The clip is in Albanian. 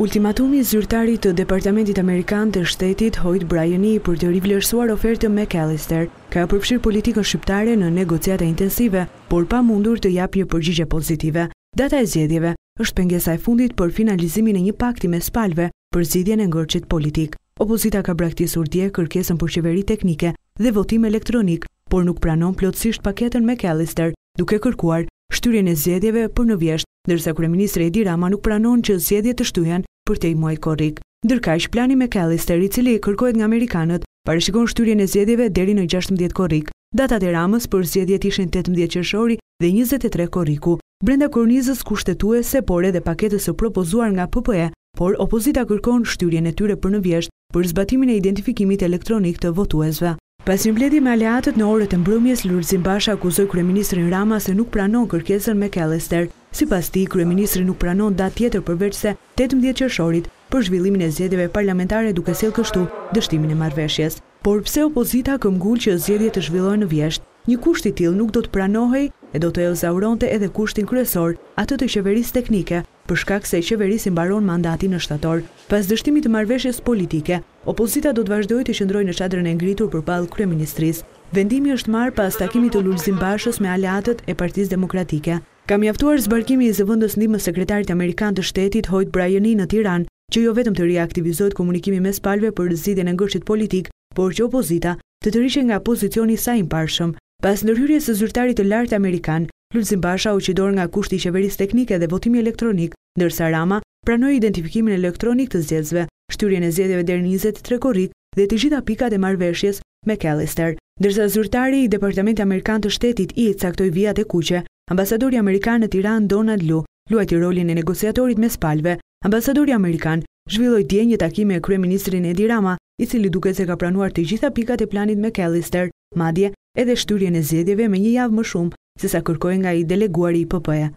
Ultimatumi zyrtari të Departamentit Amerikan të Shtetit Hoyt Bryani për të rivlerësuar ofertën McAllister ka përfshirë politikën shqiptare në negociata intensive, por pa mundur të japë një përgjigje pozitive. Data e zgjedhjeve është pengesa e fundit për finalizimin e një pakti mes palëve për zgjidhjen e ngërçit politik. Opozita ka braktisur dje kërkesën për qeveri teknike dhe votim elektronik, por nuk pranon plotësisht paketën McAllister, duke kërkuar shtyrjen e zgjedhjeve për në vjesht, ndërsa kryeministri Edi Rama nuk pranon që zgjedhjet të shtyhen për tej muaj korrik. Ndërkaq, plani McAllister, i cili kërkohet nga amerikanët, parashikon shtyrjen e zgjedhjeve deri në 16 korrik. Datat e Ramës për zgjedhjet ishin 18 qershori dhe 23 korriku. Brenda kornizës kushtetuese, por edhe paketës së propozuar nga PPE, por opozita kërkon shtyrjen e tyre për në vjesht për zbatimin e identifikimit elektronik të votuesve. Pas një mbledhje me aleatët në orët e mbrëmjes, Lulzim Basha akuzoi kryeministrin Rama se nuk pranon kërkesën McAllister. Sipas tij, kryeministri nuk pranon datë tjetër përveç se 18 qershorit për zhvillimin e zgjedhjeve parlamentare, duke sjellë kështu dështimin e marrëveshjes. Por pse opozita këmbgul që zgjedhjet të zhvillohen në vjesht? Një kusht i tillë nuk do të pranohej e do të ezauronte edhe kushtin kryesor, atë të qeverisë teknike, për shkak se qeverisë mbaron mandati në shtator. Pas dështimit të marrëveshjes politike, opozita do të vazhdojë të qëndrojë në çadrën e ngritur përballë kryeministrisë. Vendimi është marrë pas takimit të Lulzim Bashës me aleatët e Partisë Demokratike. Ka mjaftuar zbarkimi i zëvendës ndihmës sekretarit amerikan të shtetit Hoyt Bryani në Tiranë, që jo vetëm të riaktivizohet komunikimi mes palëve për zgjidhjen e ngërçit politik, por që opozita të tërhiqet nga pozicioni i saj i mbarshëm. Pas ndërhyrjes së zyrtarit të lartë amerikan, Lulzim Basha u qidor nga kushti i qeverisë teknike dhe votimi elektronik, ndërsa Rama pranoi identifikimin elektronik të zgjedhësve, shtyrjen e zgjedhjeve deri në 23 korrik dhe të gjitha pikat e marrëveshjes McAllister. Ndërsa zyrtari i Departamentit Amerikan të Shtetit i caktoi vijat e kuqe, ambasadori amerikan në Tiranë Donald Lu luajti rolin e negociatorit mes palëve. Ambasadori amerikan zhvilloi dje një takim me kryeministrin Edi Rama, i cili duket se ka pranuar të gjitha pikat e planit McAllister, madje edhe shtyrjen e zgjedhjeve me një javë më shumë sesa kërkoi nga i deleguari i PPE.